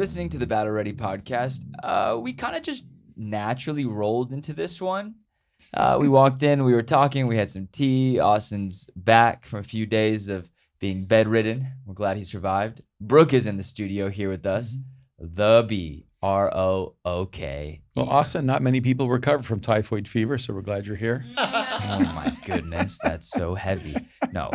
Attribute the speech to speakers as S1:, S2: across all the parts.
S1: listening to the Battle Ready podcast. We kind of just naturally rolled into this one. We walked in, we were talking, we had some tea. Austin's back from a few days of being bedridden. We're glad he survived. Brooke is in the studio here with us. The B, R-O-O-K.
S2: Well, Austin, not many people recover from typhoid fever, so we're glad you're here.
S1: Oh my goodness, that's so heavy. No,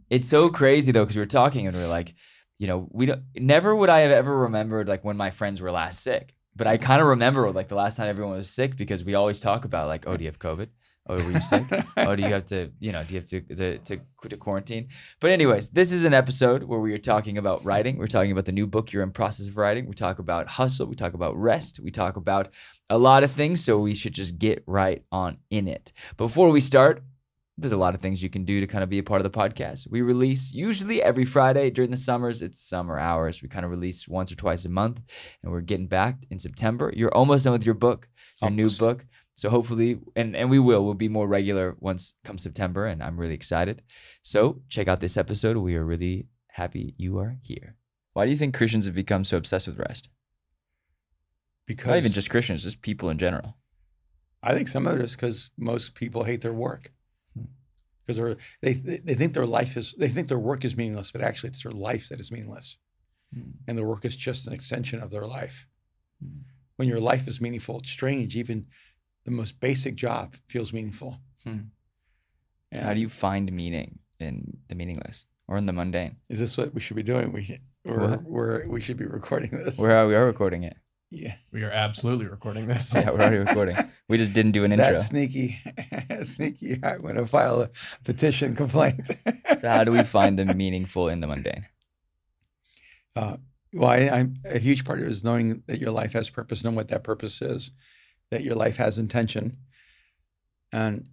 S1: it's so crazy though, because we were talking and we were like, you know, never would I have ever remembered like when my friends were last sick. But I kind of remember like the last time everyone was sick, because we always talk about like, oh, do you have COVID? Oh, were you sick? Oh, do you have to, do you have to quarantine? But anyways, this is an episode where we are talking about writing. We're talking about the new book you're in process of writing. We talk about hustle. We talk about rest. We talk about a lot of things. So we should just get right on in it. Before we start, there's a lot of things you can do to kind of be a part of the podcast. We release usually every Friday during the summers. It's summer hours. We kind of release once or twice a month, and we're getting back in September. You're almost done with your book, your new book. So hopefully, and we'll be more regular once come September, and I'm really excited. So check out this episode. We are really happy you are here. Why do you think Christians have become so obsessed with rest?
S2: Because
S1: not even just Christians, just people in general.
S2: I think some of it is because most people hate their work. Because they think they think their work is meaningless, but actually it's their life that is meaningless. And their work is just an extension of their life. When your life is meaningful, it's strange. Even the most basic job feels meaningful.
S1: How do you find meaning in the meaningless or in the mundane?
S2: Is this what we should be doing? We should be recording this.
S1: We are recording it.
S2: Yeah,
S3: we are absolutely recording this.
S1: Yeah, we're already recording. We just didn't do an intro.
S2: That's sneaky. Sneaky. I'm going to file a petition complaint.
S1: So how do we find the meaningful in the mundane?
S2: I'm a huge part of it is knowing that your life has purpose, knowing what that purpose is, that your life has intention. And,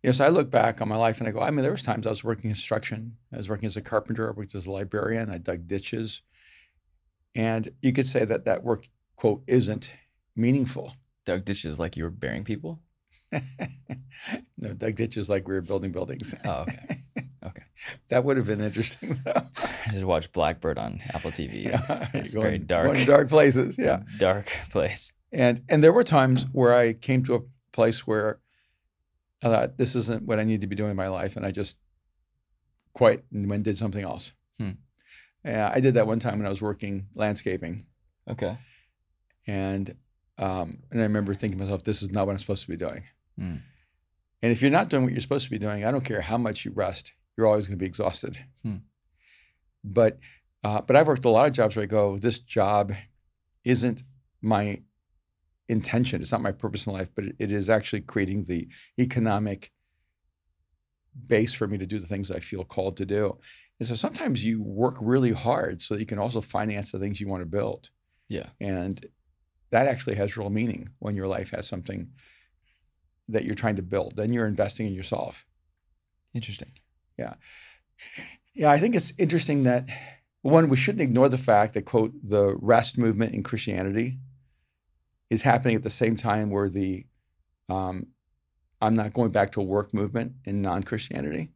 S2: so I look back on my life and I go, there was times I was working construction. I was working as a carpenter, I worked as a librarian, I dug ditches. And you could say that work, quote, isn't meaningful.
S1: Dug ditches like you were burying people?
S2: No, dug ditches like we were building buildings.
S1: Oh, okay. Okay.
S2: That would have been interesting, though.
S1: I just watched Blackbird on Apple TV.
S2: Yeah,
S1: it's very dark.
S2: Going to dark places, yeah.
S1: Dark place.
S2: And there were times where I came to a place where I thought, this isn't what I need to be doing in my life, and I just quit and went and did something else. I did that one time when I was working landscaping.
S1: Okay.
S2: And I remember thinking to myself, this is not what I'm supposed to be doing. And if you're not doing what you're supposed to be doing, I don't care how much you rest, you're always going to be exhausted. But I've worked a lot of jobs where I go, this job isn't my intention. It's not my purpose in life, but it is actually creating the economic base for me to do the things I feel called to do. And so sometimes you work really hard so that you can also finance the things you want to build.
S1: Yeah.
S2: And that actually has real meaning when your life has something that you're trying to build. Then you're investing in yourself.
S1: Interesting.
S2: Yeah. Yeah, I think it's interesting that, one, we shouldn't ignore the fact that, quote, the rest movement in Christianity is happening at the same time where the I'm not going back to work movement in non-Christianity.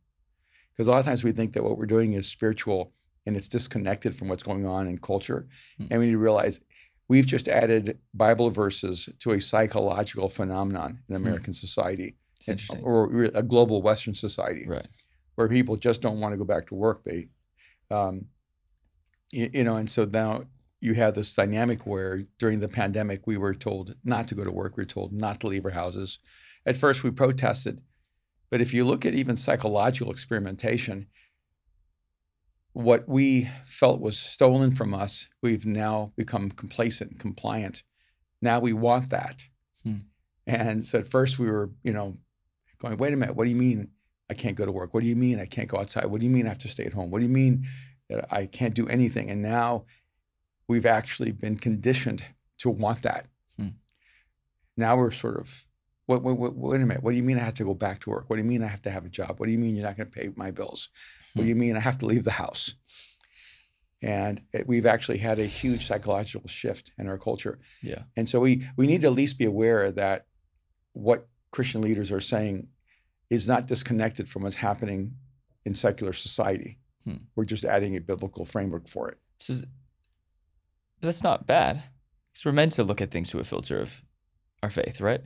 S2: Because a lot of times we think that what we're doing is spiritual and it's disconnected from what's going on in culture. And we need to realize we've just added Bible verses to a psychological phenomenon in American society, or a global Western society,
S1: right?
S2: Where people just don't want to go back to work. They, and so now you have this dynamic where during the pandemic, we were told not to go to work. We were told not to leave our houses. At first, we protested. But if you look at even psychological experimentation, what we felt was stolen from us, we've now become complacent and compliant. Now we want that. And so at first we were, going, wait a minute, what do you mean I can't go to work? What do you mean I can't go outside? What do you mean I have to stay at home? What do you mean that I can't do anything? And now we've actually been conditioned to want that. Now we're sort of, wait a minute, what do you mean I have to go back to work? What do you mean I have to have a job? What do you mean you're not going to pay my bills? What do you mean I have to leave the house? And we've actually had a huge psychological shift in our culture.
S1: Yeah.
S2: And so we need to at least be aware that what Christian leaders are saying is not disconnected from what's happening in secular society. We're just adding a biblical framework for it.
S1: So But that's not bad. Because we're meant to look at things through a filter of our faith, right?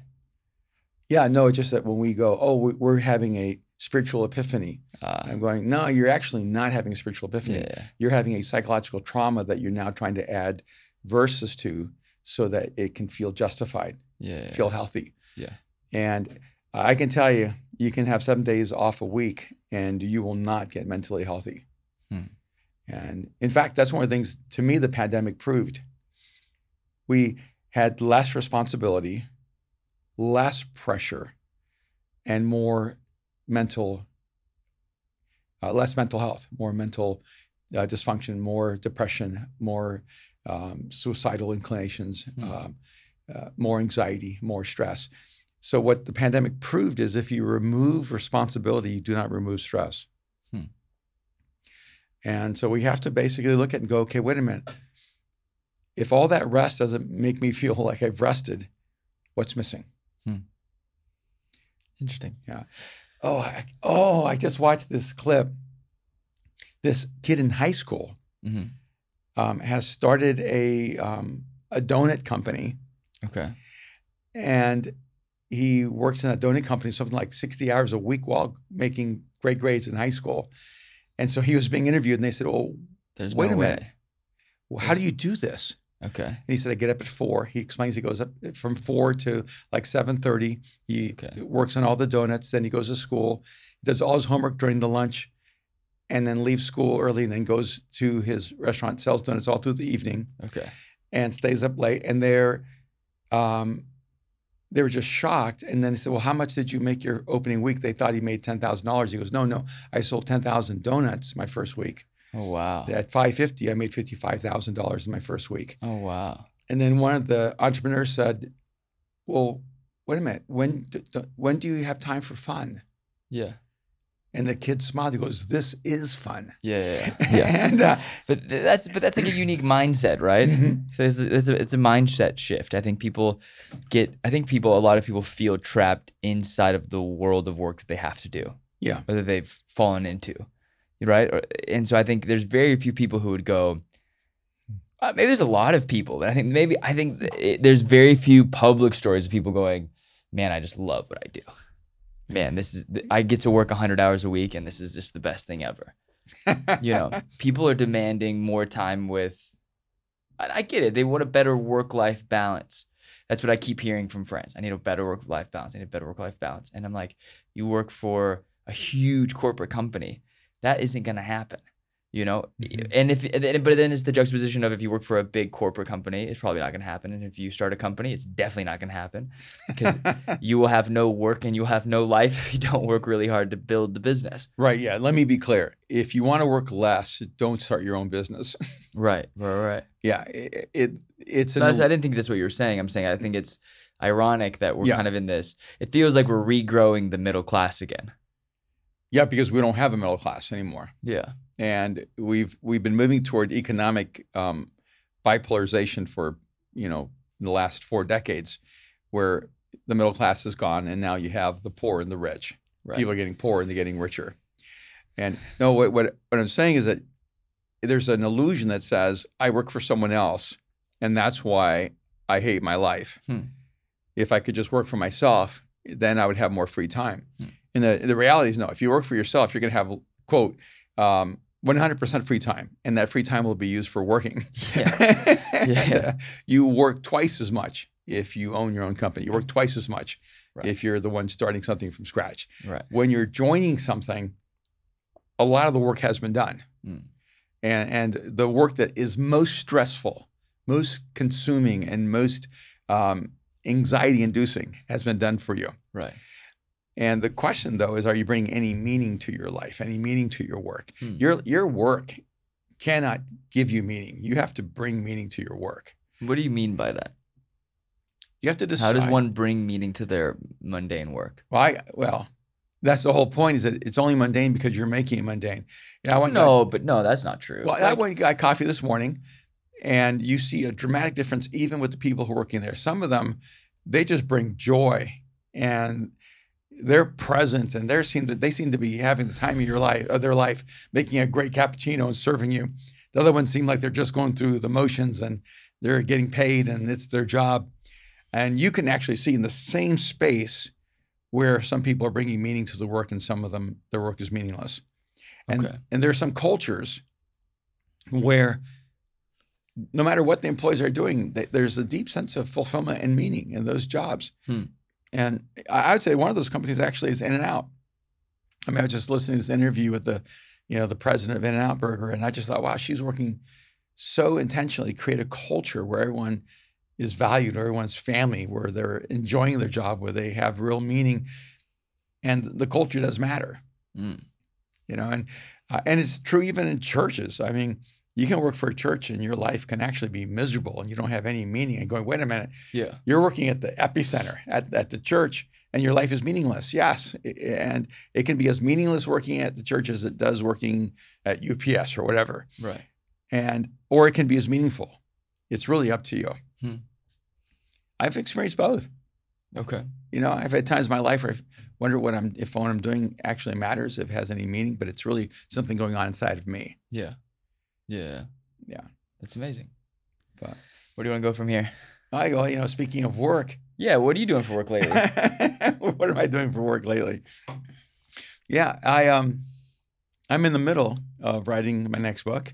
S2: Yeah, no, it's just that when we go, oh, we're having a spiritual epiphany. I'm going, no, you're actually not having a spiritual epiphany.
S1: Yeah.
S2: You're having a psychological trauma that you're now trying to add verses to so that it can feel justified, feel healthy.
S1: Yeah.
S2: And I can tell you, you can have 7 days off a week and you will not get mentally healthy. And in fact, that's one of the things, to me, the pandemic proved. We had less responsibility, less pressure, and more less mental health, more mental dysfunction, more depression, more suicidal inclinations, more anxiety, more stress. So what the pandemic proved is if you remove responsibility, you do not remove stress. And so we have to basically look at it and go, okay, wait a minute. If all that rest doesn't make me feel like I've rested, what's missing?
S1: Interesting.
S2: Yeah. I just watched this clip. This kid in high school has started a donut company.
S1: Okay.
S2: And he works in a donut company something like 60 hours a week while making great grades in high school. And so he was being interviewed and they said, oh, wait a minute. Well, how do you do this?
S1: Okay.
S2: And he said, I get up at 4. He explains he goes up from 4 to like 7:30. He works on all the donuts. Then he goes to school, does all his homework during the lunch, and then leaves school early and then goes to his restaurant, sells donuts all through the evening.
S1: Okay.
S2: And stays up late. And they were just shocked. And then he said, well, how much did you make your opening week? They thought he made $10,000. He goes, no, I sold 10,000 donuts my first week.
S1: Oh, wow.
S2: At $550, I made $55,000 in my first week.
S1: Oh, wow.
S2: And then one of the entrepreneurs said, well, wait a minute. When do you have time for fun?
S1: Yeah.
S2: And the kid smiled. He goes, this is fun.
S1: Yeah.
S2: And
S1: but that's like a unique mindset, right? So it's a mindset shift. I think a lot of people feel trapped inside of the world of work that they have to do.
S2: Yeah.
S1: Or that they've fallen into, right? And so I think there's very few people who would go, maybe there's a lot of people, but I think there's very few public stories of people going, man, I just love what I do. Man, I get to work 100 hours a week and this is just the best thing ever. People are demanding more time I get it. They want a better work-life balance. That's what I keep hearing from friends. I need a better work-life balance. And I'm like, you work for a huge corporate company. That isn't going to happen. And but then it's the juxtaposition of if you work for a big corporate company, it's probably not going to happen. And if you start a company, it's definitely not going to happen because you will have no work and you'll have no life if you don't work really hard to build the business.
S2: Right. Yeah. Let me be clear. If you want to work less, don't start your own business.
S1: Right.
S2: Yeah. I
S1: didn't think that's what you were saying. I'm saying I think it's ironic that we're kind of in this. It feels like we're regrowing the middle class again.
S2: Yeah, because we don't have a middle class anymore.
S1: Yeah.
S2: And we've been moving toward economic bipolarization for the last 4 decades, where the middle class is gone, and now you have the poor and the rich. Right. People are getting poor and they're getting richer. And no, what I'm saying is that there's an illusion that says I work for someone else, and that's why I hate my life. If I could just work for myself, then I would have more free time. And the reality is, no. If you work for yourself, you're going to have, quote, 100% free time, and that free time will be used for working. You work twice as much if you own your own company. You work twice as much if you're the one starting something from scratch.
S1: Right.
S2: When you're joining something, a lot of the work has been done. And the work that is most stressful, most consuming, and most anxiety-inducing has been done for you.
S1: Right.
S2: And the question, though, is, are you bringing any meaning to your life, any meaning to your work? Your work cannot give you meaning. You have to bring meaning to your work.
S1: What do you mean by that?
S2: You have to decide.
S1: How does one bring meaning to their mundane work?
S2: Well, that's the whole point, is that it's only mundane because you're making it mundane.
S1: No, that's not true.
S2: Well, I went and got coffee this morning, and you see a dramatic difference even with the people who are working there. Some of them, they just bring joy, and they're present, and they seem to be having the time of their life, making a great cappuccino and serving you. The other ones seem like they're just going through the motions, and they're getting paid and it's their job. And you can actually see in the same space where some people are bringing meaning to the work and some of them, their work is meaningless. And there are some cultures where no matter what the employees are doing, there's a deep sense of fulfillment and meaning in those jobs. And I would say one of those companies actually is In-N-Out. I mean, I was just listening to this interview with the president of In-N-Out Burger, and I just thought, wow, she's working so intentionally to create a culture where everyone is valued, everyone's family, where they're enjoying their job, where they have real meaning, and the culture does matter. And it's true even in churches. I mean, you can work for a church and your life can actually be miserable and you don't have any meaning. And going, wait a minute, you're working at the epicenter at the church and your life is meaningless. Yes, and it can be as meaningless working at the church as it does working at UPS or whatever.
S1: Right.
S2: Or it can be as meaningful. It's really up to you. I've experienced both.
S1: Okay.
S2: I've had times in my life where I wonder if what I'm doing actually matters, if it has any meaning, but it's really something going on inside of me.
S1: Yeah. That's amazing.
S2: But
S1: where do you want to go from here?
S2: I go, speaking of work.
S1: Yeah, what are you doing for work lately?
S2: What am I doing for work lately? Yeah, I'm in the middle of writing my next book,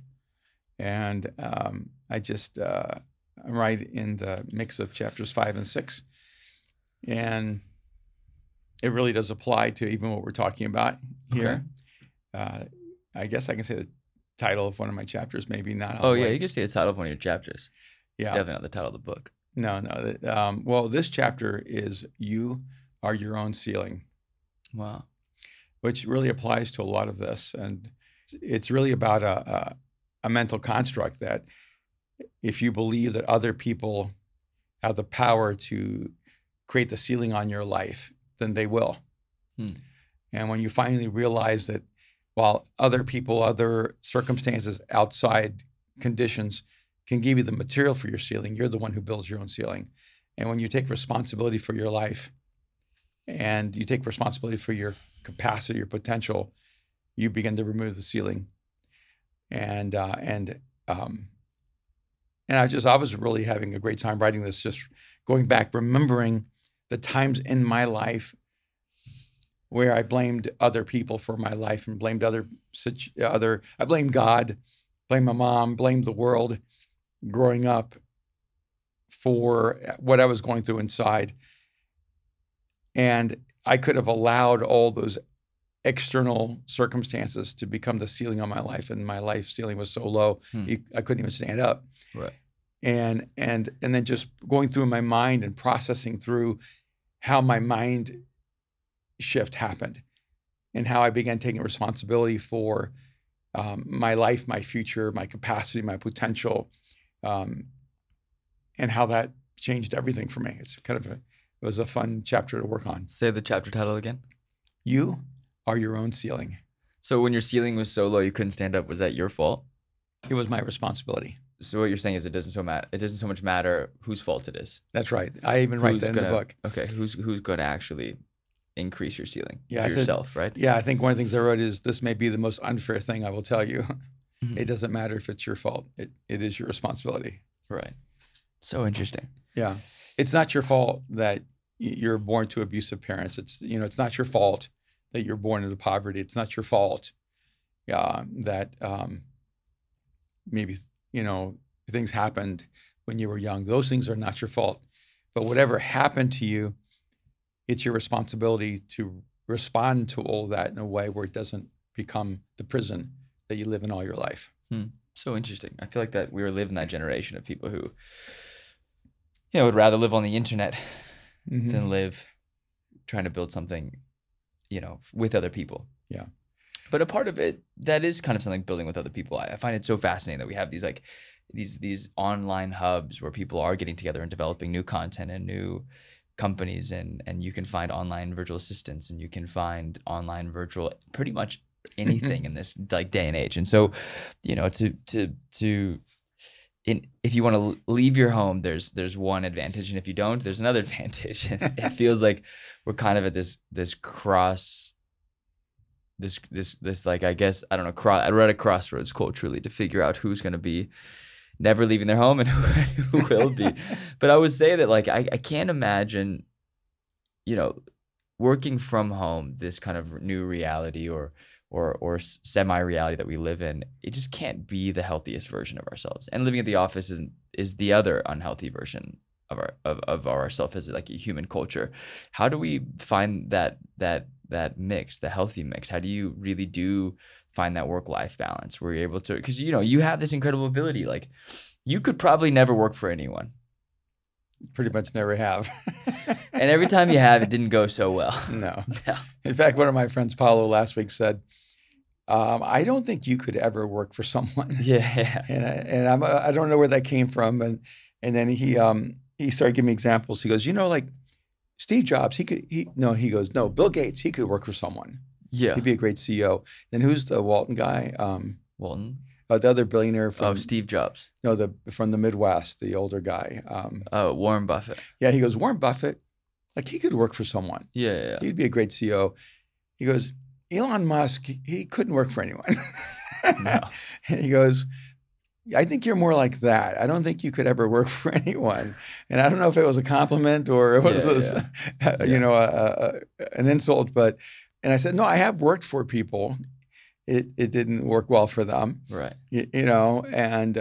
S2: and I'm right in the mix of chapters 5 and 6, and it really does apply to even what we're talking about here. I guess I can say the title of one of my chapters, maybe not.
S1: Oh yeah, you can say the title of one of your chapters.
S2: Yeah,
S1: definitely not the title of the book.
S2: No. Well, this chapter is "You Are Your Own Ceiling."
S1: Wow.
S2: Which really applies to a lot of this, and it's really about a mental construct that if you believe that other people have the power to create the ceiling on your life, then they will. And when you finally realize that while other people, other circumstances, outside conditions can give you the material for your ceiling, you're the one who builds your own ceiling. And when you take responsibility for your life and you take responsibility for your capacity, your potential, you begin to remove the ceiling. And I was really having a great time writing this, just going back, remembering the times in my life where I blamed other people for my life and blamed I blamed God, blamed my mom, blamed the world growing up for what I was going through inside. And I could have allowed all those external circumstances to become the ceiling on my life, and my life ceiling was so low, I couldn't even stand up.
S1: Right.
S2: And then just going through my mind and processing through how my mind shift happened and how I began taking responsibility for my life, my future, my capacity, my potential, and how that changed everything for me. It's it was a fun chapter to work on.
S1: Say the chapter title again.
S2: You are your own ceiling.
S1: So when your ceiling was so low you couldn't stand up, was that your fault?
S2: It was my responsibility.
S1: So what you're saying is it doesn't so much matter whose fault it is.
S2: That's right. I even write that in the book.
S1: Okay, who's going to actually increase your ceiling?
S2: Yeah,
S1: yourself, right?
S2: Yeah, I think one of the things I wrote is, this may be the most unfair thing I will tell you. It doesn't matter if it's your fault. It is your responsibility.
S1: Right. So interesting.
S2: Yeah. It's not your fault that you're born to abusive parents. It's not your fault that you're born into poverty. It's not your fault that maybe, things happened when you were young. Those things are not your fault. But whatever happened to you, it's your responsibility to respond to all that in a way where it doesn't become the prison that you live in all your life.
S1: So interesting. I feel like that we were living that generation of people who, would rather live on the internet than live trying to build something, with other people.
S2: Yeah.
S1: But a part of it, that is kind of something, building with other people. I find it so fascinating that we have these online hubs where people are getting together and developing new content and new companies, and you can find online virtual assistants, and you can find online virtual pretty much anything in this day and age. And so, if you want to leave your home, there's one advantage, and if you don't, there's another advantage. And it feels like we're kind of at this cross, I guess, I don't know, we're at a crossroads culturally to figure out who's going to be never leaving their home and who will be. But I would say that like I can't imagine, you know, working from home, this kind of new reality or semi-reality that we live in. It just can't be the healthiest version of ourselves. And living at the office is the other unhealthy version of ourselves as like a human culture. How do we find that mix, the healthy mix? How do you really do find that work-life balance where you're able to, because you know you have this incredible ability, like you could probably never work for anyone.
S2: Pretty much never have.
S1: And every time you have, it didn't go so well.
S2: No. In fact, one of my friends, Paulo, last week said, I don't think you could ever work for someone.
S1: Yeah.
S2: And I don't know where that came from. And then he started giving me examples. He goes, you know, like Steve Jobs, he goes, no, Bill Gates, he could work for someone. Yeah. He'd be a great CEO. Then who's the Walton guy?
S1: Walton?
S2: The other billionaire from
S1: Steve Jobs.
S2: No, from the Midwest, the older guy.
S1: Warren Buffett.
S2: Yeah, he goes, Warren Buffett, like he could work for someone.
S1: Yeah.
S2: He'd be a great CEO. He goes, Elon Musk, he couldn't work for anyone. No. And he goes, I think you're more like that. I don't think you could ever work for anyone. And I don't know if it was a compliment or it was, an insult. And I said, no, I have worked for people. It didn't work well for them,
S1: right?
S2: You know, and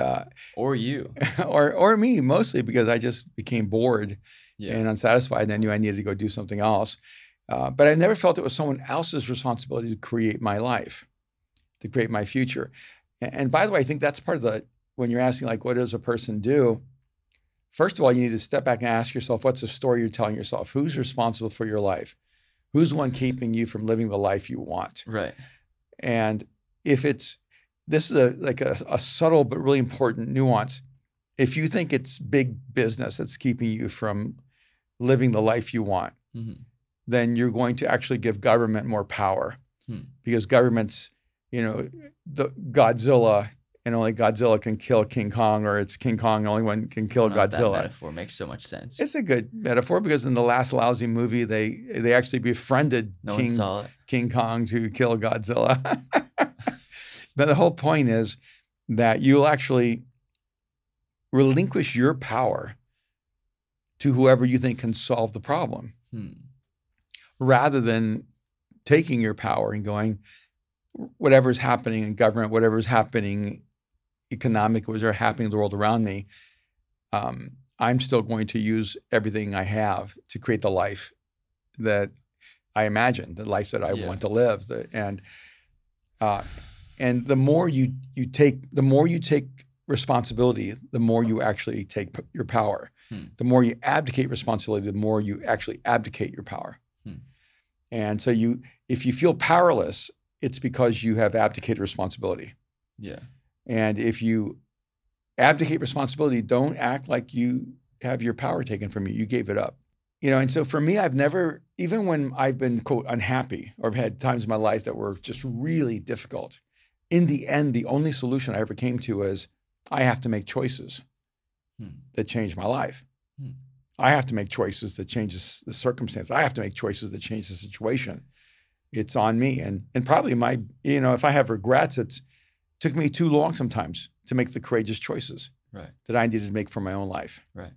S1: or you,
S2: or me, mostly because I just became bored and unsatisfied, and I knew I needed to go do something else. But I never felt it was someone else's responsibility to create my life, to create my future. And by the way, I think that's part of when you're asking like, what does a person do? First of all, you need to step back and ask yourself, what's the story you're telling yourself? Who's responsible for your life? Who's the one keeping you from living the life you want?
S1: Right.
S2: And if this is a subtle but really important nuance. If you think it's big business that's keeping you from living the life you want, then you're going to actually give government more power because government's, the Godzilla, and only Godzilla can kill King Kong, or it's King Kong, only one can kill Godzilla.
S1: That metaphor makes so much sense.
S2: It's a good metaphor because in the last lousy movie, they actually befriended King Kong to kill Godzilla. But the whole point is that you'll actually relinquish your power to whoever you think can solve the problem, rather than taking your power and going, whatever's happening in government, whatever's happening economic, whatever's happening in the world around me, I'm still going to use everything I have to create the life that I imagine, the life that I want to live. And the more you take responsibility, the more you actually take your power. The more you abdicate responsibility, the more you actually abdicate your power. And so if you feel powerless, it's because you have abdicated responsibility. Yeah. And if you abdicate responsibility, don't act like you have your power taken from you. You gave it up. And so for me, I've never, even when I've been, quote, unhappy, or I've had times in my life that were just really difficult, in the end, the only solution I ever came to is I have to make choices that change my life. I have to make choices that changes the circumstance. I have to make choices that change the situation. It's on me. And probably if I have regrets, it took me too long sometimes to make the courageous choices that I needed to make for my own life.
S1: Right.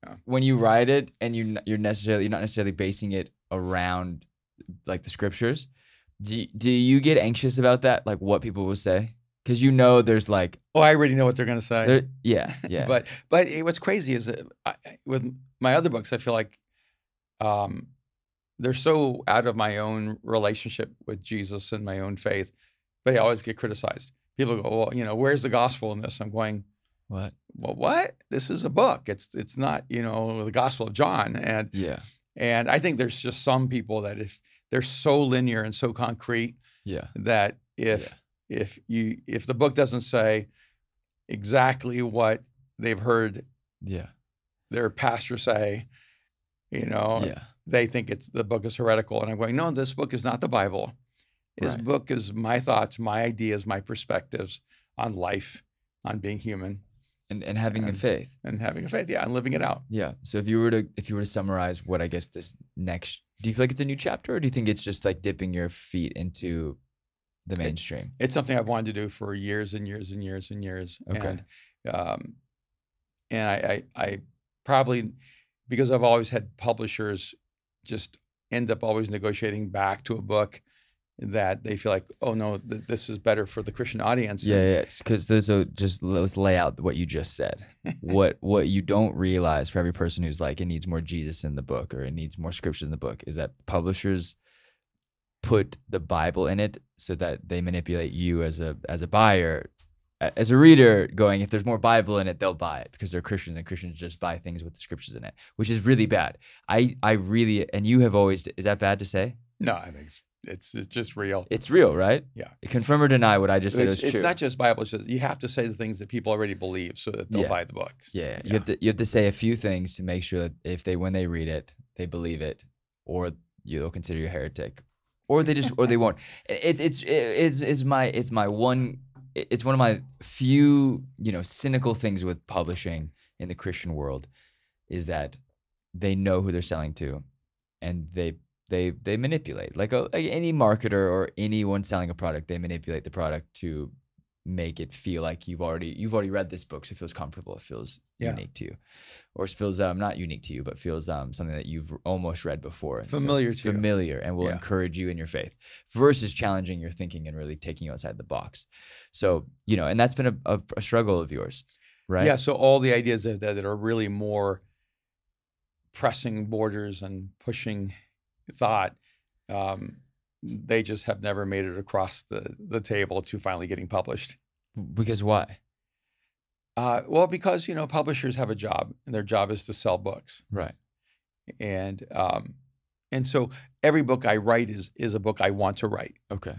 S1: Yeah. When you write it and you're not necessarily basing it around like the scriptures, do you get anxious about that? Like what people will say? Because there's like,
S2: I already know what they're going to say.
S1: Yeah.
S2: But what's crazy is that with my other books, I feel like they're so out of my own relationship with Jesus and my own faith, but I always get criticized. People go, well, where's the gospel in this? I'm going, what? Well, what? This is a book. It's not, the Gospel of John. And I think there's just some people that if they're so linear and so concrete, that if the book doesn't say exactly what they've heard their pastor say, they think the book is heretical. And I'm going, no, this book is not the Bible. This book is my thoughts, my ideas, my perspectives on life, on being human.
S1: And having a faith.
S2: And having a faith, and living it out.
S1: Yeah. So if you were to summarize what I guess this next, do you feel like it's a new chapter, or do you think it's just like dipping your feet into the mainstream?
S2: It's something I've wanted to do for years and years and years and years.
S1: Okay.
S2: And And I probably, because I've always had publishers just end up always negotiating back to a book that they feel like, oh no, this is better for the Christian audience.
S1: Yeah, because those are just, let's lay out what you just said. what you don't realize for every person who's like, it needs more Jesus in the book or it needs more scripture in the book, is that publishers put the Bible in it so that they manipulate you as a buyer, as a reader, going, if there's more Bible in it, they'll buy it because they're Christians, and Christians just buy things with the scriptures in it, which is really bad. I really, and you have always, is that bad to say?
S2: No, I think it's just real.
S1: It's real, right?
S2: Yeah.
S1: Confirm or deny what I just said is true.
S2: It's not just Bible. It's just, you have to say the things that people already believe so that they'll buy the book.
S1: Yeah. You have to say a few things to make sure that when they read it, they believe it, or you'll consider you a heretic, or they won't. It's one of my few, cynical things with publishing in the Christian world, is that they know who they're selling to, and they manipulate, like any marketer or anyone selling a product. They manipulate the product to make it feel like you've already read this book, so it feels comfortable, it feels unique to you, or it feels not unique to you, but feels something that you've almost read before, familiar, and will encourage you in your faith, versus challenging your thinking and really taking you outside the box. So and that's been a struggle of yours, right?
S2: Yeah. So all the ideas that are really more pressing borders and pushing thought, they just have never made it across the table to finally getting published.
S1: Because why?
S2: Well, because publishers have a job, and their job is to sell books,
S1: right?
S2: And so every book I write is a book I want to write.
S1: Okay.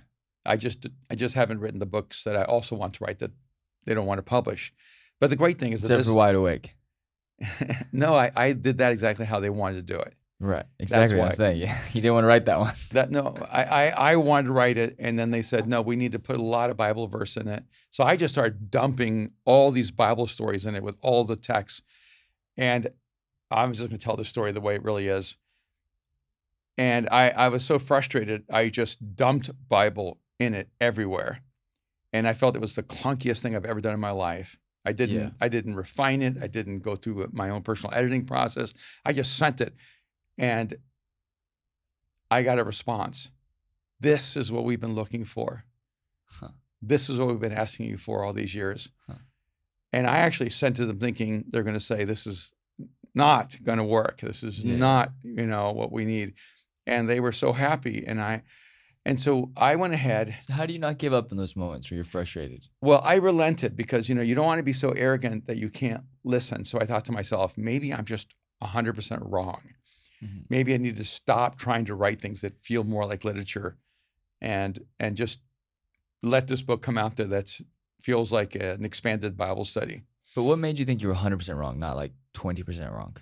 S2: I just haven't written the books that I also want to write that they don't want to publish. But the great thing is
S1: except for Wide Awake.
S2: No, I did that exactly how they wanted to do it.
S1: Right. Exactly what I'm saying. Yeah. You didn't want to write that one.
S2: I wanted to write it, and then they said, no, we need to put a lot of Bible verse in it. So I just started dumping all these Bible stories in it with all the texts. And I'm just going to tell the story the way it really is. And I was so frustrated, I just dumped Bible in it everywhere. And I felt it was the clunkiest thing I've ever done in my life. I didn't refine it. I didn't go through my own personal editing process. I just sent it. And I got a response. This is what we've been looking for.
S1: Huh.
S2: This is what we've been asking you for all these years. Huh. And I actually sent to them thinking they're going to say, this is not going to work. This is not, what we need. And they were so happy. And so I went ahead.
S1: So how do you not give up in those moments where you're frustrated?
S2: Well, I relented because, you don't want to be so arrogant that you can't listen. So I thought to myself, maybe I'm just 100% wrong. Mm-hmm. Maybe I need to stop trying to write things that feel more like literature, and just let this book come out there that feels like an expanded Bible study.
S1: But what made you think you were 100% wrong, not like 20% wrong?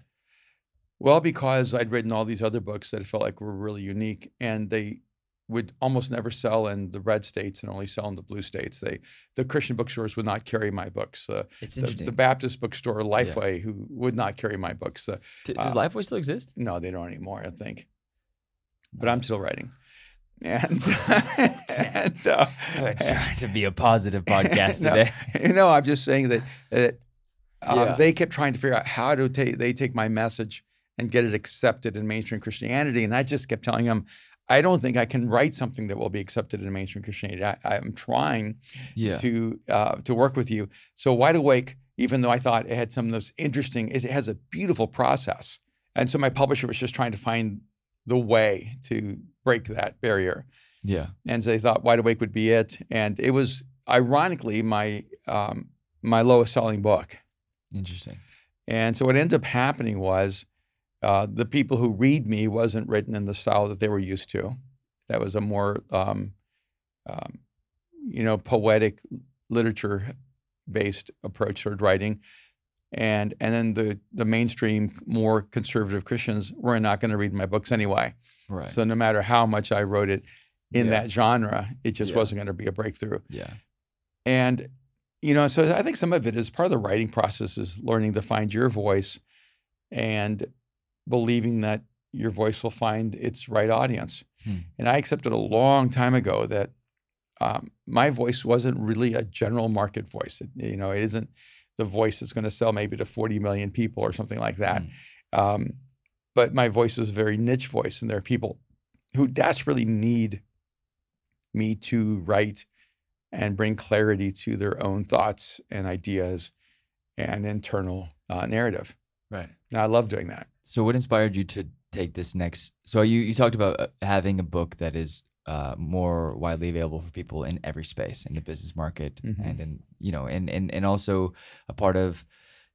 S2: Well, because I'd written all these other books that I felt like were really unique, and they would almost never sell in the red states and only sell in the blue states. The Christian bookstores would not carry my books.
S1: It's interesting.
S2: The Baptist bookstore, Lifeway, who would not carry my books.
S1: Does Lifeway still exist?
S2: No, they don't anymore, I think. But I'm still writing. And,
S1: I'm trying to be a positive podcast today.
S2: I'm just saying that they kept trying to figure out how to they take my message and get it accepted in mainstream Christianity. And I just kept telling them, I don't think I can write something that will be accepted in mainstream Christianity. I'm trying to work with you. So Wide Awake, even though I thought it had some of those interesting, it has a beautiful process. And so my publisher was just trying to find the way to break that barrier.
S1: Yeah.
S2: And so they thought Wide Awake would be it. And it was ironically my lowest selling book.
S1: Interesting.
S2: And so what ended up happening was, the people who read me wasn't written in the style that they were used to. That was a more, poetic, literature-based approach toward writing. And then the mainstream, more conservative Christians were not going to read my books anyway.
S1: Right.
S2: So no matter how much I wrote it in that genre, it just wasn't going to be a breakthrough.
S1: Yeah.
S2: And, so I think some of it is part of the writing process is learning to find your voice and believing that your voice will find its right audience. And I accepted a long time ago that my voice wasn't really a general market voice. It isn't the voice that's going to sell maybe to 40 million people or something like that. But my voice is a very niche voice, and there are people who desperately need me to write and bring clarity to their own thoughts and ideas and internal narrative.
S1: Right.
S2: And I love doing that.
S1: So what inspired you to take this next? So you talked about having a book that is more widely available for people in every space, in the business market, and in, you know, and also a part of,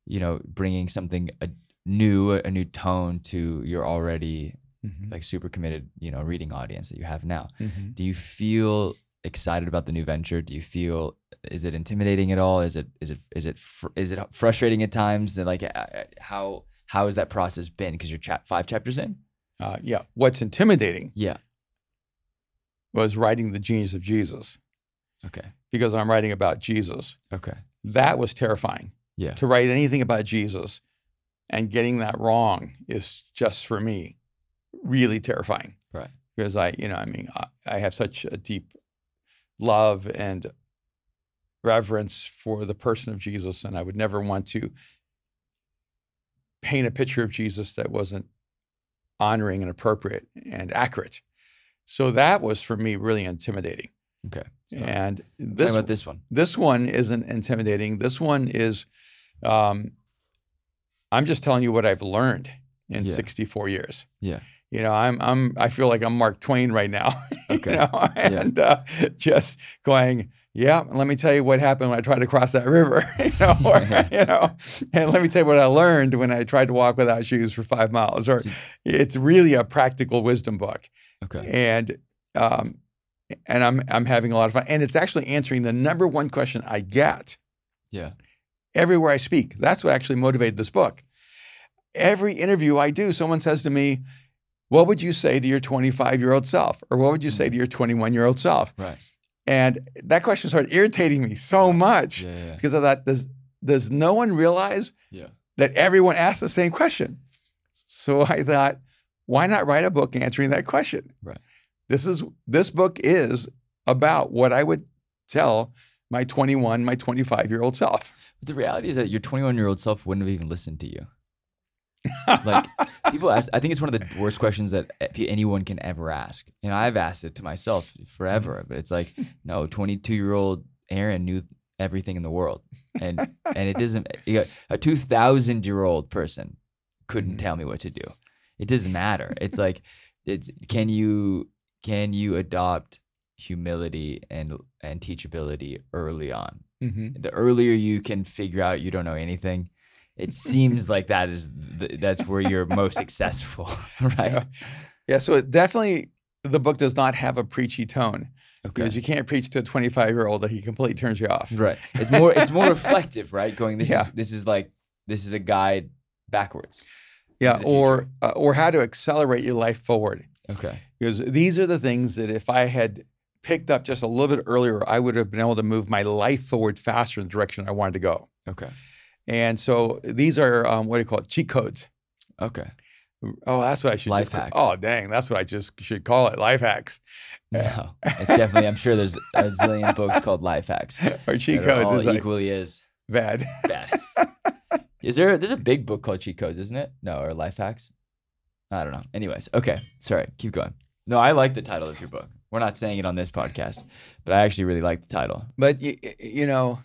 S1: you know, bringing something a new tone to your already like super committed, you know, reading audience that you have now. Do you feel excited about the new venture? Do you feel, is it intimidating at all? Is it frustrating at times? Like how has that process been? Because you're 5 chapters in.
S2: Yeah. What's intimidating?
S1: Yeah.
S2: Was writing the genius of Jesus.
S1: Okay.
S2: Because I'm writing about Jesus.
S1: Okay.
S2: That was terrifying.
S1: Yeah.
S2: To write anything about Jesus and getting that wrong is just, for me, really terrifying.
S1: Right.
S2: Because I have such a deep love and reverence for the person of Jesus, and I would never want to paint a picture of Jesus that wasn't honoring and appropriate and accurate. So that was, for me, really intimidating.
S1: Okay. So
S2: and
S1: talk about this one.
S2: This one isn't intimidating. This one is, I'm just telling you what I've learned in 64 years.
S1: Yeah.
S2: You know, I feel like I'm Mark Twain right now.
S1: Okay.
S2: You know, and just going, yeah, let me tell you what happened when I tried to cross that river. You know, or, you know, and let me tell you what I learned when I tried to walk without shoes for 5 miles. Or it's really a practical wisdom book.
S1: Okay.
S2: And I'm having a lot of fun, and it's actually answering the number one question I get.
S1: Yeah.
S2: Everywhere I speak. That's what actually motivated this book. Every interview I do, someone says to me, what would you say to your 25-year-old self? Or what would you say to your 21-year-old self?
S1: Right.
S2: And that question started irritating me so much because I thought, does no one realize that everyone asks the same question? So I thought, why not write a book answering that question?
S1: Right.
S2: This book is about what I would tell my 25-year-old self.
S1: But the reality is that your 21-year-old self wouldn't have even listened to you. Like, people ask, I think it's one of the worst questions that anyone can ever ask. You know, I've asked it to myself forever, but it's like, no, 22-year-old Aaron knew everything in the world. And it doesn't, a 2,000-year-old person couldn't tell me what to do. It doesn't matter. It's like, can you adopt humility and teachability early on? The earlier you can figure out you don't know anything, it seems like that's where you're most successful, right?
S2: Yeah. So it definitely, the book does not have a preachy tone.
S1: Okay.
S2: Because you can't preach to a 25-year-old that he completely turns you off.
S1: Right. It's more reflective, right? Going, this is a guide backwards.
S2: Yeah. Or how to accelerate your life forward.
S1: Okay.
S2: Because these are the things that if I had picked up just a little bit earlier, I would have been able to move my life forward faster in the direction I wanted to go.
S1: Okay.
S2: And so these are, what do you call it? Cheat codes.
S1: Okay.
S2: Oh, that's what I should
S1: life
S2: just
S1: hacks.
S2: Oh, dang. That's what I just should call it. Life hacks.
S1: No, it's definitely, I'm sure there's a zillion books called life hacks.
S2: Or cheat codes.
S1: All equally is
S2: bad.
S1: Bad. There's a big book called Cheat Codes, isn't it? No, or Life Hacks? I don't know. Anyways, okay. Sorry, keep going. No, I like the title of your book. We're not saying it on this podcast, but I actually really like the title.
S2: But, you know,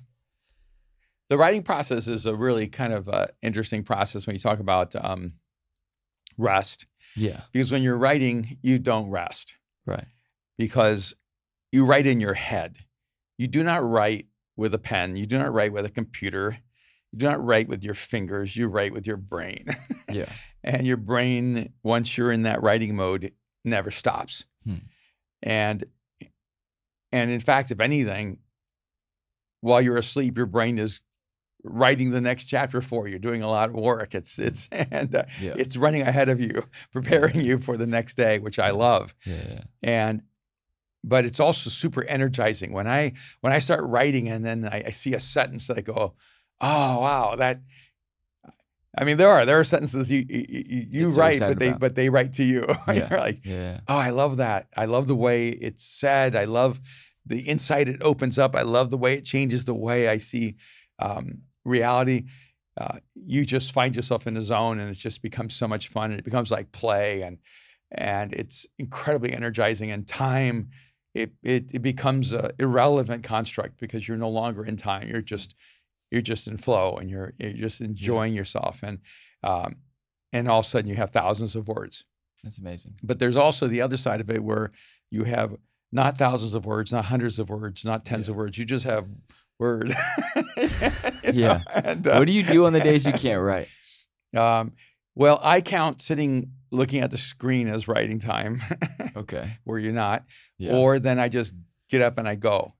S2: the writing process is a really kind of interesting process when you talk about rest.
S1: Yeah.
S2: Because when you're writing, you don't rest.
S1: Right.
S2: Because you write in your head. You do not write with a pen. You do not write with a computer. You do not write with your fingers. You write with your brain.
S1: Yeah.
S2: And your brain, once you're in that writing mode, never stops. And in fact, if anything, while you're asleep, your brain is writing the next chapter for you, doing a lot of work. It's running ahead of you, preparing you for the next day, which I love.
S1: Yeah.
S2: But it's also super energizing when I start writing and then I see a sentence that I go, oh wow, that. I mean, there are sentences you write, but they write to you. You're like, oh, I love that. I love the way it's said. I love the insight it opens up. I love the way it changes the way I see reality, you just find yourself in the zone, and it just becomes so much fun, and it becomes like play, and it's incredibly energizing. And time, it becomes a irrelevant construct because you're no longer in time. You're just in flow, and you're just enjoying yourself, and all of a sudden you have thousands of words.
S1: That's amazing.
S2: But there's also the other side of it where you have not thousands of words, not hundreds of words, not tens of words. You just have word.
S1: Yeah.
S2: And,
S1: what do you do on the days you can't write?
S2: Well, I count sitting looking at the screen as writing time.
S1: Okay.
S2: Where you're not.
S1: Yeah.
S2: Or then I just get up and I go.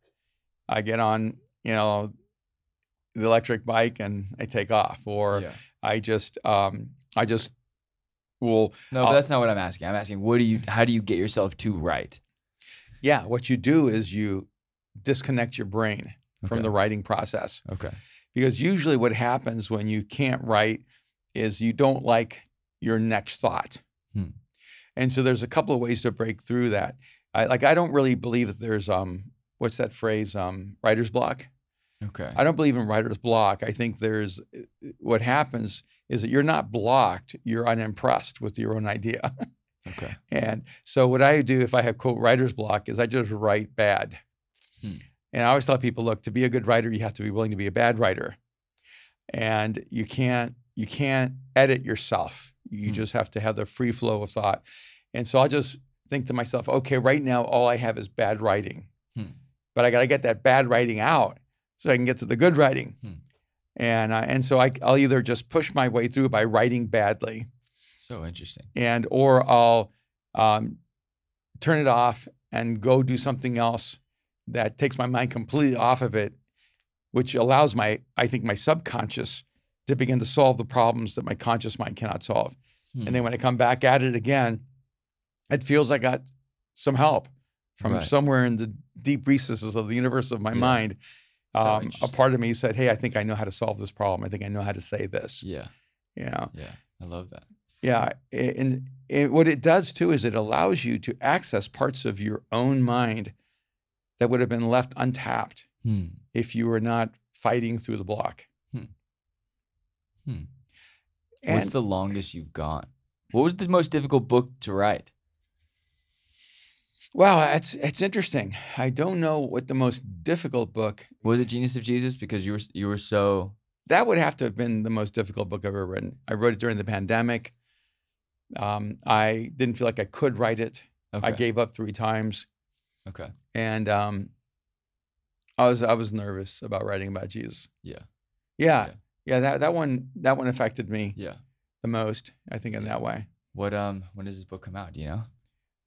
S2: I get on, the electric bike and I take off. Or I just will.
S1: No, but that's not what I'm asking. I'm asking, how do you get yourself to write?
S2: Yeah, what you do is you disconnect your brain from the writing process.
S1: Okay.
S2: Because usually what happens when you can't write is you don't like your next thought. And so there's a couple of ways to break through that. I don't really believe that there's, what's that phrase, writer's block?
S1: Okay.
S2: I don't believe in writer's block. I think what happens is that you're not blocked, you're unimpressed with your own idea.
S1: Okay.
S2: And so what I do if I have, quote, writer's block is I just write bad. And I always tell people, look, to be a good writer, you have to be willing to be a bad writer. And you can't edit yourself. You just have to have the free flow of thought. And so I'll just think to myself, okay, right now, all I have is bad writing. But I got to get that bad writing out so I can get to the good writing. And so I'll either just push my way through by writing badly.
S1: So interesting.
S2: Or I'll turn it off and go do something else that takes my mind completely off of it, which allows I think my subconscious to begin to solve the problems that my conscious mind cannot solve. And then when I come back at it again, it feels I got some help from somewhere in the deep recesses of the universe of my mind. A part of me said, hey, I think I know how to solve this problem. I think I know how to say this.
S1: Yeah.
S2: Yeah,
S1: I love that.
S2: Yeah. And what it does too is it allows you to access parts of your own mind that would have been left untapped if you were not fighting through the block.
S1: What's the longest you've gone? What was the most difficult book to write?
S2: Wow, it's interesting. I don't know what the most difficult book
S1: was. It Genius of Jesus? Because you were so.
S2: That would have to have been the most difficult book I've ever written. I wrote it during the pandemic. I didn't feel like I could write it.
S1: Okay.
S2: I gave up 3 times.
S1: Okay.
S2: And I was nervous about writing about Jesus.
S1: Yeah.
S2: That one affected me. The most, I think, in that way.
S1: When does this book come out? Do you know?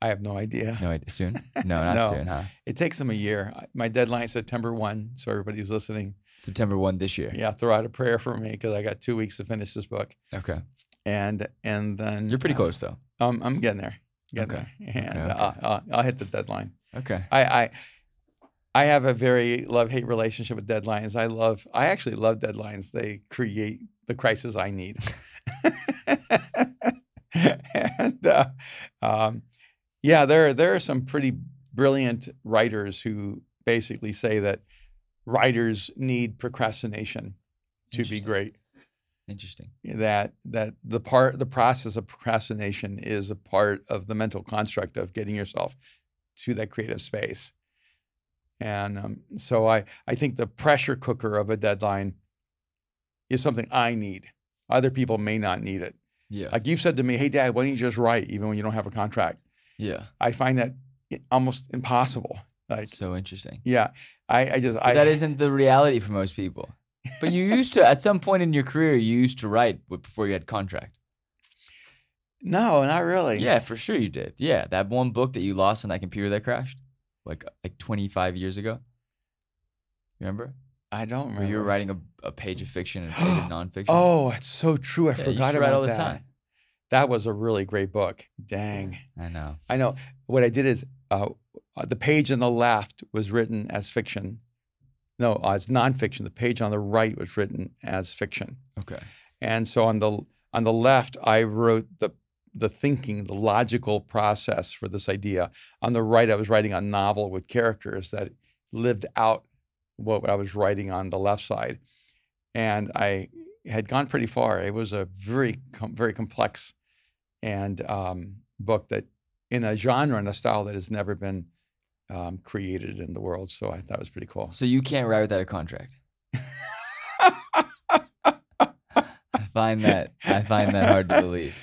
S2: I have no idea.
S1: No idea. Soon? No, not soon, huh?
S2: It takes them a year. My deadline is September 1, so everybody who's listening.
S1: September 1 this year.
S2: Yeah, throw out a prayer for me because I got 2 weeks to finish this book.
S1: Okay.
S2: And then
S1: you're pretty close though.
S2: I'm getting there. And I'll hit the deadline.
S1: Okay.
S2: I have a very love-hate relationship with deadlines. I actually love deadlines. They create the crisis I need. And there are some pretty brilliant writers who basically say that writers need procrastination to be great.
S1: Interesting.
S2: That the process of procrastination is a part of the mental construct of getting yourself to that creative space. And so I think the pressure cooker of a deadline is something I need. Other people may not need it.
S1: Yeah.
S2: Like you've said to me, hey, Dad, why don't you just write even when you don't have a contract?
S1: Yeah.
S2: I find that almost impossible. Like,
S1: so interesting.
S2: Yeah.
S1: That isn't the reality for most people. But you used to, at some point in your career, you used to write before you had contract.
S2: No, not really.
S1: Yeah, for sure you did. Yeah, that one book that you lost on that computer that crashed, like 25 years ago. Remember?
S2: I don't remember.
S1: Where you were writing a page of fiction and a page of nonfiction.
S2: Oh, it's so true. I forgot about
S1: all the
S2: that.
S1: Time.
S2: That was a really great book. Dang.
S1: I know.
S2: What I did is the page on the left was written as fiction. No, it's nonfiction. The page on the right was written as fiction.
S1: Okay.
S2: And so on the left, I wrote the thinking, the logical process for this idea. On the right, I was writing a novel with characters that lived out what I was writing on the left side. and I had gone pretty far. It was a very complex and book that in a genre and a style that has never been created in the world. So I thought it was pretty cool.
S1: So you can't write without a contract. I find that hard to believe.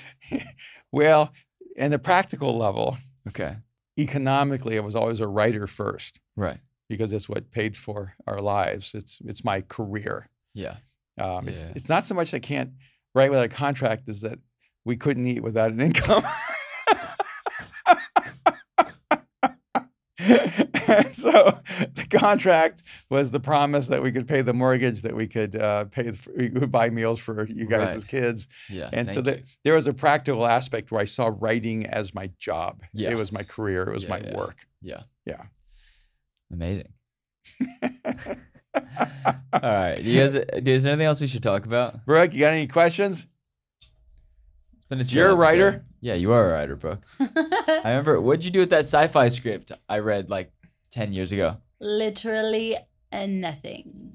S2: Well, in the practical level,
S1: Okay.
S2: economically, I was always a writer first
S1: Right.
S2: because it's what paid for our lives. It's my career.
S1: Yeah.
S2: It's not so much I can't write without a contract, is that we couldn't eat without an income. And so the contract was the promise that we could pay the mortgage, that we could we could buy meals for you guys
S1: Right.
S2: as kids.
S1: Yeah.
S2: And so
S1: thank you.
S2: there was a practical aspect where I saw writing as my job.
S1: Yeah.
S2: It was my career. It was my
S1: Yeah.
S2: work.
S1: Yeah.
S2: Yeah.
S1: Amazing. All right. Is there anything else we should talk about?
S2: Brooke, you got any questions?
S1: It's been a chill
S2: You're a
S1: episode.
S2: writer?
S1: Yeah, you are a writer, Brooke. I remember, what'd you do with that sci-fi script I read like 10 years ago?
S4: Literally nothing.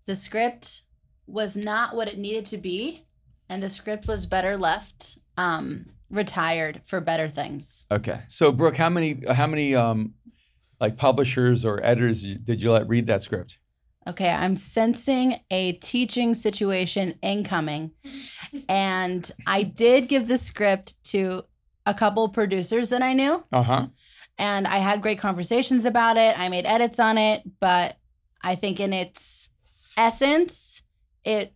S4: The script was not what it needed to be, and the script was better left retired for better things.
S1: Okay.
S2: So Brooke, how many like publishers or editors did you let read that script?
S4: Okay, I'm sensing a teaching situation incoming. And I did give the script to a couple producers that I knew.
S2: Uh-huh.
S4: And I had great conversations about it. I made edits on it. But I think in its essence, it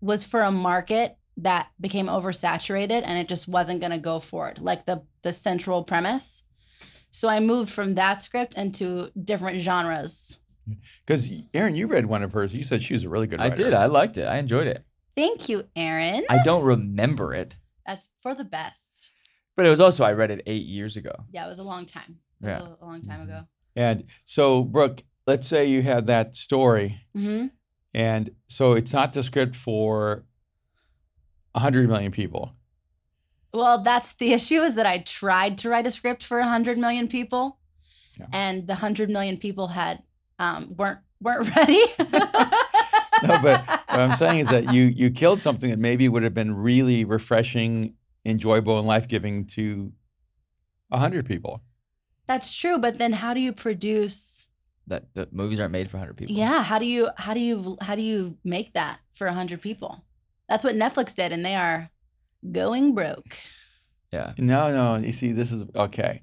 S4: was for a market that became oversaturated and it just wasn't going to go for it, like the central premise. So I moved from that script into different genres.
S2: Because Aaron, you read one of hers. You said she was a really good writer.
S1: I did. I liked it. I enjoyed it.
S4: Thank you, Aaron.
S1: I don't remember it,
S4: That's for the best.
S1: but it was also, I read it 8 years ago.
S4: Yeah, it was a long time. It was a long time ago.
S2: And so, Brooke, let's say you had that story,
S4: Mm-hmm.
S2: and so it's not the script for 100 million people.
S4: Well, that's the issue, is that I tried to write a script for 100 million people,
S2: Yeah.
S4: and the 100 million people had weren't ready.
S2: No, but what I'm saying is that you killed something that maybe would have been really refreshing, enjoyable, and life-giving to 100 people.
S4: That's true, but then how do you produce?
S1: That the movies aren't made for 100 people.
S4: Yeah, how do you make that for 100 people? That's what Netflix did, and they are going broke.
S1: Yeah.
S2: No, you see, this is okay.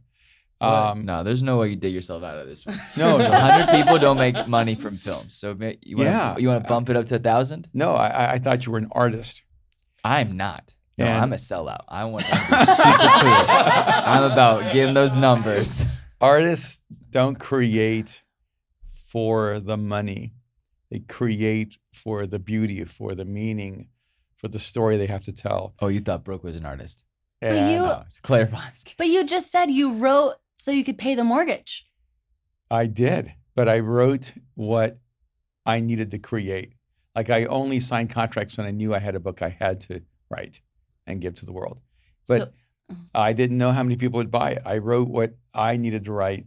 S1: No, there's no way you dig yourself out of this one.
S2: No,
S1: 100 people don't make money from films. So you
S2: Yeah.
S1: want to bump it up to 1,000?
S2: No, I thought you were an artist.
S1: I'm not. No,
S2: And-
S1: I'm a sellout. I want to be super clear. I'm about getting those numbers.
S2: Artists don't create for the money. They create for the beauty, for the meaning, for the story they have to tell.
S1: Oh, you thought Brooke was an artist.
S4: But
S2: And
S4: you-
S1: No, it's clarifying.
S4: But you just said you wrote so you could pay the mortgage.
S2: I did, but I wrote what I needed to create. Like I only signed contracts when I knew I had a book I had to write and give to the world. But I didn't know how many people would buy it. I wrote what I needed to write,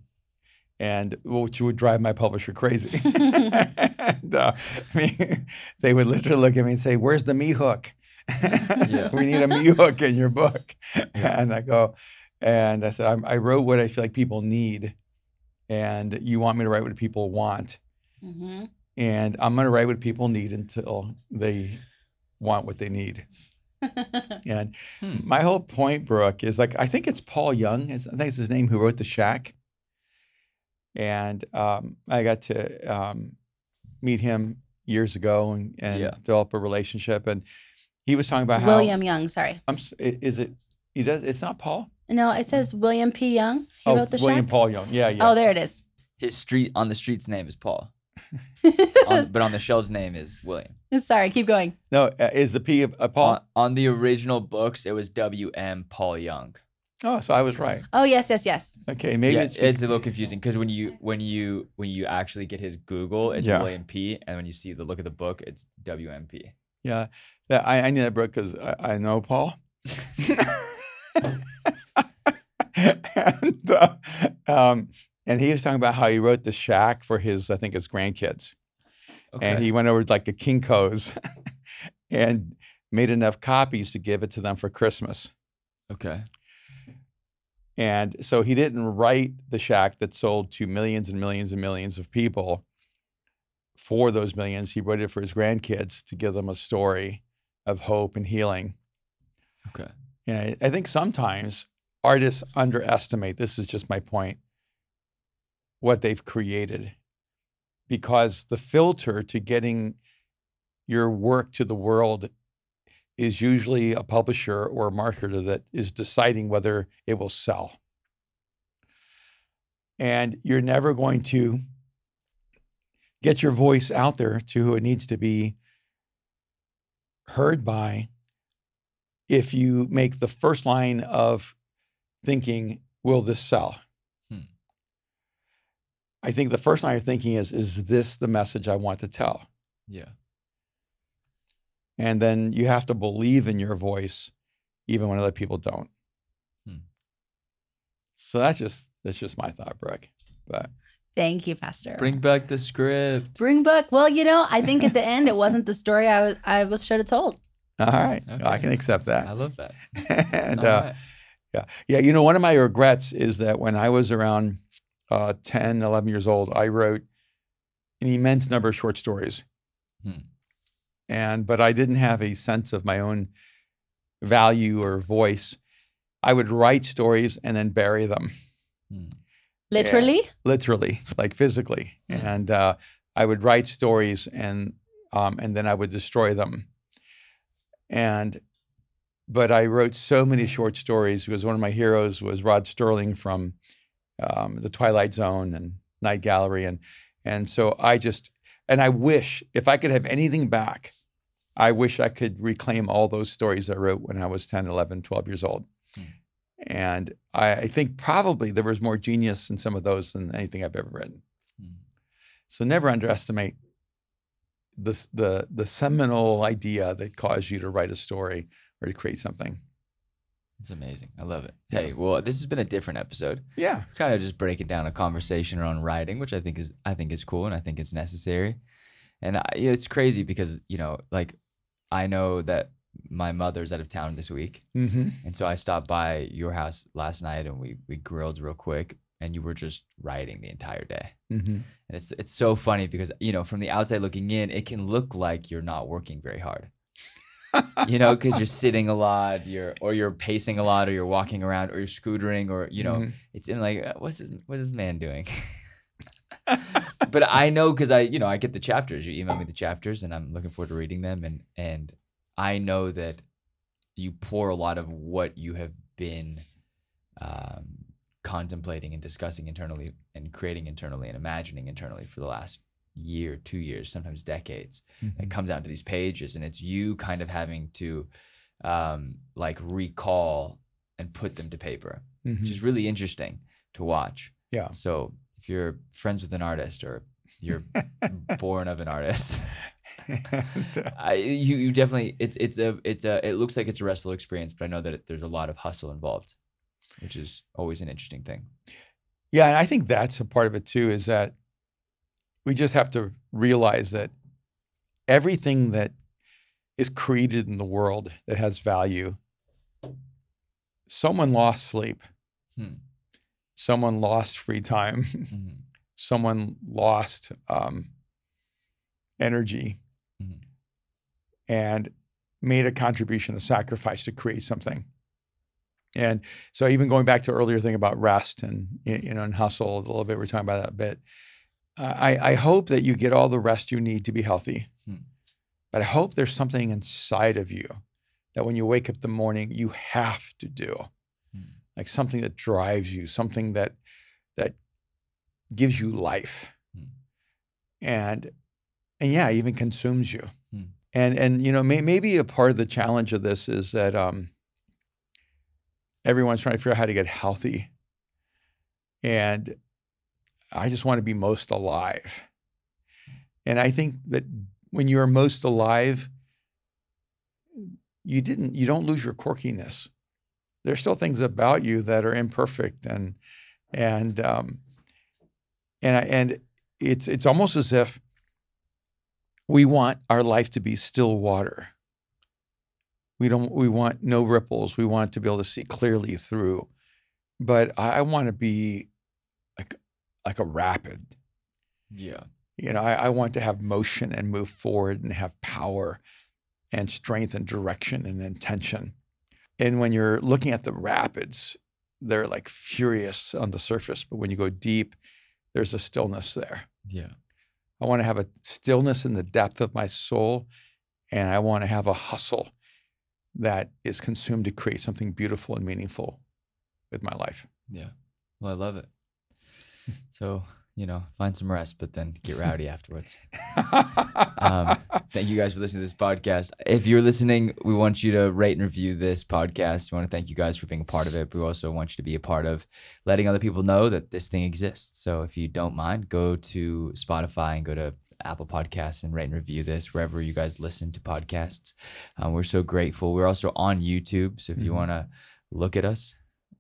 S2: and which would drive my publisher crazy. And, I mean, they would literally look at me and say, "Where's the me hook?
S1: Yeah.
S2: We need a me hook in your book." And I said, I wrote what I feel like people need, and you want me to write what people want,
S4: Mm-hmm.
S2: and I'm going to write what people need until they want what they need. And my whole point, Brooke, is like, I think it's Paul Young, I think it's his name, who wrote The Shack. And I got to meet him years ago and
S1: Yeah.
S2: develop a relationship. And he was talking about how
S4: William Young, sorry.
S2: is it? He does. It's not Paul.
S4: No, it says William P. Young. He wrote The
S2: William
S4: Shack.
S2: Paul Young. Yeah.
S4: Oh, there it is.
S1: His on the street's name is Paul, but on the shelf's name is William.
S4: Sorry, keep going.
S2: No, is the P a Paul?
S1: On the original books, it was W.M. Paul Young.
S2: Oh, so I was right.
S4: Oh, yes.
S2: Okay, maybe
S1: Yeah,
S2: it's
S1: it's a little confusing because when you actually get his Google, it's
S2: Yeah.
S1: William P, and when you see the look of the book, it's WMP.
S2: Yeah, I knew that, Brooke, because I know Paul. And he was talking about how he wrote The Shack for his, I think, his grandkids. And he went over to like a Kinko's and made enough copies to give it to them for Christmas.
S1: Okay.
S2: And so he didn't write the shack that sold to millions and millions and millions of people for those millions. He wrote it for his grandkids to give them a story of hope and healing.
S1: Okay.
S2: And I think sometimes artists underestimate, this is just my point, what they've created. Because the filter to getting your work to the world is usually a publisher or a marketer that is deciding whether it will sell. And you're never going to get your voice out there to who it needs to be heard by if you make the first line of thinking, will this sell? I think the first line of thinking is this the message I want to tell?
S1: Yeah.
S2: And then you have to believe in your voice, even when other people don't. So that's just my thought, Brooke. But
S4: Thank you, Pastor.
S1: Bring back the script.
S4: Bring back. Well, I think at the end it wasn't the story I should have told.
S2: all right,
S1: Okay.
S2: I can accept that.
S1: I love that.
S2: And
S1: All right.
S2: yeah. One of my regrets is that when I was around 10, 11 years old, I wrote an immense number of short stories. But I didn't have a sense of my own value or voice. I would write stories and then bury them.
S4: Literally?
S2: Yeah, literally, like physically. And I would write stories and then I would destroy them. But I wrote so many short stories because one of my heroes was Rod Sterling from The Twilight Zone and Night Gallery. And so I wish, if I could have anything back, I wish I could reclaim all those stories I wrote when I was 10, 11, 12 years old. And I think probably there was more genius in some of those than anything I've ever written. So never underestimate the seminal idea that caused you to write a story or to create something.
S1: It's amazing. I love it. Hey, well, this has been a different episode.
S2: Yeah.
S1: It's kind of just breaking down a conversation around writing, which I think is cool and I think it's necessary. And it's crazy because, like I know that my mother's out of town this week. And so I stopped by your house last night and we grilled real quick and you were just writing the entire day. And it's so funny because, from the outside looking in, it can look like you're not working very hard. Because you're sitting a lot, you're pacing a lot, or you're walking around, or you're scootering, or it's in like, what is this man doing? But I know because I get the chapters. You email me the chapters, and I'm looking forward to reading them. And I know that you pour a lot of what you have been contemplating and discussing internally, and creating internally, and imagining internally for the last year, 2 years, sometimes decades. It comes down to these pages, and it's you kind of having to like recall and put them to paper, which is really interesting to watch.
S2: Yeah.
S1: So if you're friends with an artist or you're born of an artist, you definitely it looks like it's a restful experience, but I know that there's a lot of hustle involved, which is always an interesting thing.
S2: Yeah, and I think that's a part of it too, is that we just have to realize that everything that is created in the world that has value, someone lost sleep, someone lost free time, someone lost energy, and made a contribution, a sacrifice to create something. And so even going back to earlier thing about rest and, and hustle a little bit, we're talking about that a bit. I hope that you get all the rest you need to be healthy, but I hope there's something inside of you that when you wake up in the morning, you have to do, like something that drives you, something that gives you life, and yeah, even consumes you. And maybe a part of the challenge of this is that everyone's trying to figure out how to get healthy, and I just want to be most alive. And I think that when you're most alive, you don't lose your quirkiness. There's still things about you that are imperfect, and it's almost as if We want our life to be still water. We want no ripples. We want to be able to see clearly through. But I want to be like a rapid.
S1: Yeah.
S2: You know, I want to have motion and move forward and have power and strength and direction and intention. And when you're looking at the rapids, they're like furious on the surface. But when you go deep, there's a stillness there.
S1: Yeah.
S2: I want to have a stillness in the depth of my soul. And I want to have a hustle that is consumed to create something beautiful and meaningful with my life.
S1: Yeah. Well, I love it. So, you know, find some rest, but then get rowdy afterwards. Thank you guys for listening to this podcast. If you're listening, we want you to rate and review this podcast. We want to thank you guys for being a part of it. But we also want you to be a part of letting other people know that this thing exists. So if you don't mind, go to Spotify and go to Apple Podcasts and rate and review this wherever you guys listen to podcasts. We're so grateful. We're also on YouTube. So if you want to look at us,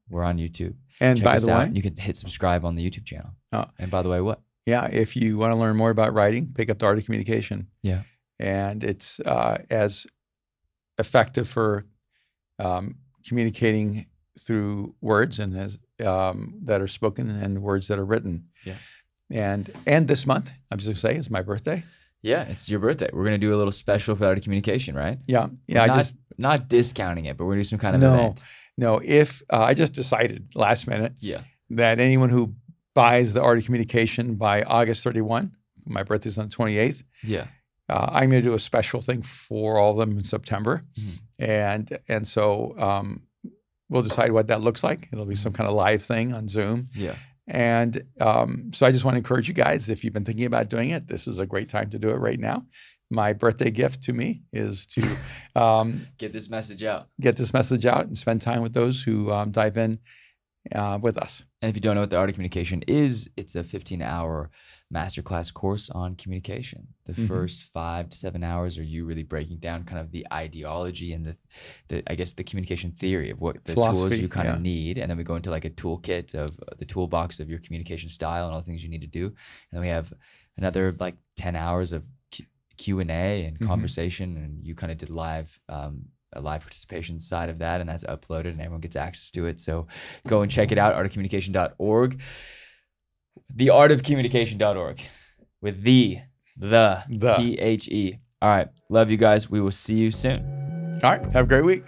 S1: we're on YouTube.
S2: And
S1: Check
S2: by
S1: us
S2: the
S1: out.
S2: way,
S1: You can hit subscribe on the YouTube channel.
S2: Oh.
S1: And by the way, what?
S2: yeah, if you want to learn more about writing, pick up The Art of Communication.
S1: Yeah.
S2: And it's as effective for communicating through words and as that are spoken and words that are written.
S1: Yeah.
S2: And this month, I'm just going to say, it's my birthday.
S1: Yeah, it's your birthday. We're gonna do a little special for Art of Communication, right?
S2: Yeah. Yeah.
S1: Not discounting it, but we're gonna do some kind of
S2: No.
S1: event.
S2: No, if I just decided last minute
S1: Yeah.
S2: that anyone who buys The Art of Communication by August 31, my birthday's on the 28th,
S1: Yeah.
S2: I'm going to do a special thing for all of them in September. And so we'll decide what that looks like. It'll be some kind of live thing on Zoom.
S1: Yeah.
S2: And so I just want to encourage you guys, if you've been thinking about doing it, this is a great time to do it right now. My birthday gift to me is to
S1: Get this message out.
S2: get this message out and spend time with those who dive in with us.
S1: And if you don't know what the Art of Communication is, it's a 15-hour masterclass course on communication. The first 5 to 7 hours are you really breaking down kind of the ideology and the I guess the communication theory of what the tools
S2: Philosophy,
S1: you kind
S2: yeah.
S1: of need, and then we go into like a toolkit of the toolbox of your communication style and all the things you need to do. And then we have another like 10 hours of Q&A and conversation, and you kind of did live a live participation side of that, and that's uploaded and everyone gets access to it. So go and check it out, artofcommunication.org. Theartofcommunication.org with the THE. All right. Love you guys. We will see you soon.
S2: All right. Have a great week.